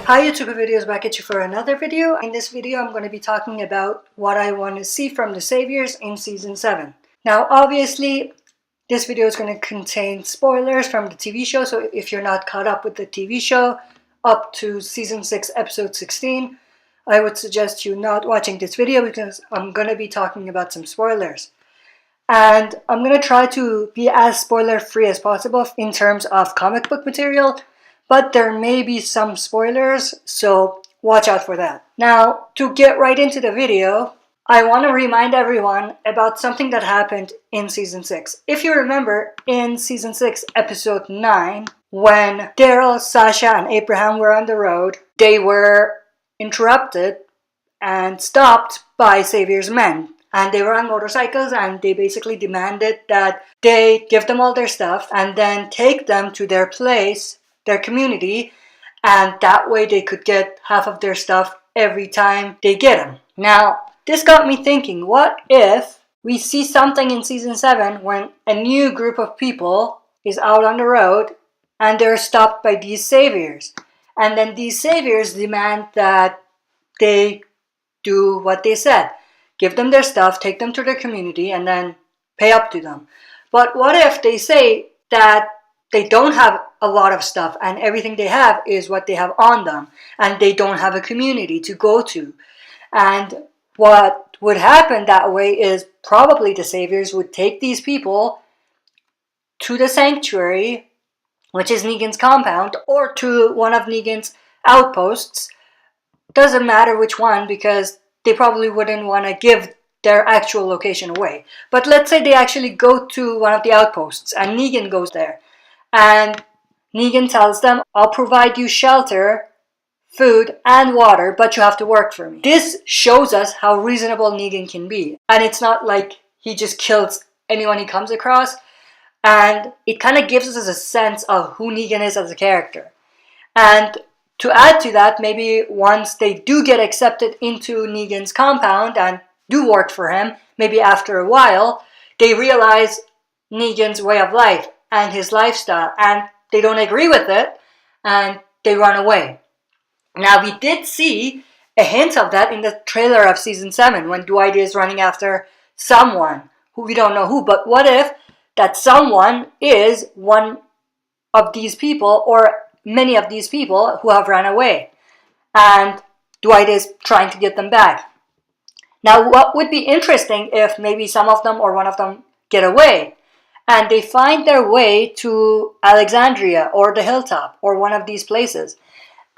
Hi YouTube videos, back at you for another video. In this video I'm going to be talking about what I want to see from the Saviors in Season 7. Now obviously this video is going to contain spoilers from the TV show, so if you're not caught up with the TV show up to Season 6 Episode 16, I would suggest you not watching this video because I'm going to be talking about some spoilers. And I'm going to try to be as spoiler free as possible in terms of comic book material, but there may be some spoilers, so watch out for that. Now, to get right into the video, I want to remind everyone about something that happened in Season 6. If you remember, in Season 6, Episode 9, when Daryl, Sasha, and Abraham were on the road, they were interrupted and stopped by Savior's men. And they were on motorcycles, and they basically demanded that they give them all their stuff and then take them to their place, their community, and that way they could get half of their stuff every time they get them. Now, this got me thinking, what if we see something in Season 7 when a new group of people is out on the road and they're stopped by these saviors? And then these saviors demand that they do what they said. Give them their stuff, take them to their community, and then pay up to them. But what if they say that they don't have a lot of stuff and everything they have is what they have on them, and they don't have a community to go to? And what would happen that way is probably the saviors would take these people to the sanctuary, which is Negan's compound, or to one of Negan's outposts. Doesn't matter which one, because they probably wouldn't want to give their actual location away. But let's say they actually go to one of the outposts and Negan goes there. And Negan tells them, I'll provide you shelter, food, and water, but you have to work for me. This shows us how reasonable Negan can be. And it's not like he just kills anyone he comes across. And it kind of gives us a sense of who Negan is as a character. And to add to that, maybe once they do get accepted into Negan's compound and do work for him, maybe after a while, they realize Negan's way of life and his lifestyle, and they don't agree with it, and they run away. Now, we did see a hint of that in the trailer of Season 7, when Dwight is running after someone who we don't know who, but what if that someone is one of these people, or many of these people who have run away, and Dwight is trying to get them back? Now, what would be interesting if maybe some of them or one of them get away and they find their way to Alexandria or the Hilltop or one of these places,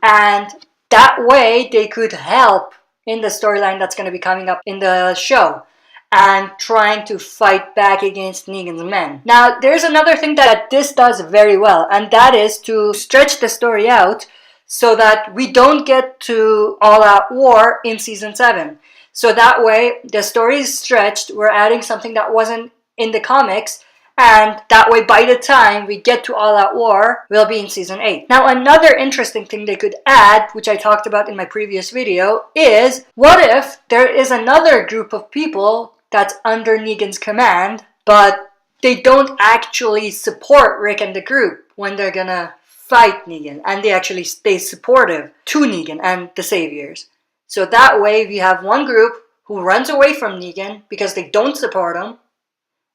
and that way they could help in the storyline that's going to be coming up in the show and trying to fight back against Negan's men. Now, there's another thing that this does very well, and that is to stretch the story out so that we don't get to all-out war in Season 7. So that way, the story is stretched, we're adding something that wasn't in the comics, and that way, by the time we get to all-out war, we'll be in Season 8. Now, another interesting thing they could add, which I talked about in my previous video, is what if there is another group of people that's under Negan's command, but they don't actually support Rick and the group when they're gonna fight Negan, and they actually stay supportive to Negan and the Saviors. So that way we have one group who runs away from Negan because they don't support him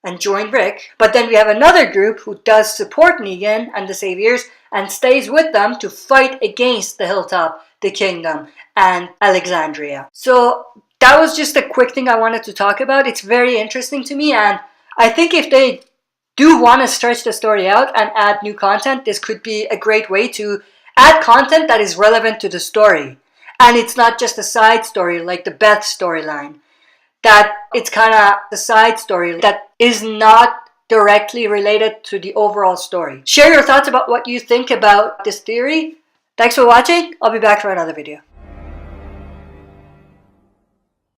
and join Rick, but then we have another group who does support Negan and the Saviors and stays with them to fight against the Hilltop, the Kingdom, and Alexandria. So that was just a quick thing I wanted to talk about. It's very interesting to me, and I think if they do want to stretch the story out and add new content, this could be a great way to add content that is relevant to the story. And it's not just a side story like the Beth storyline. That it's kind of a side story that is not directly related to the overall story. Share your thoughts about what you think about this theory. Thanks for watching. I'll be back for another video.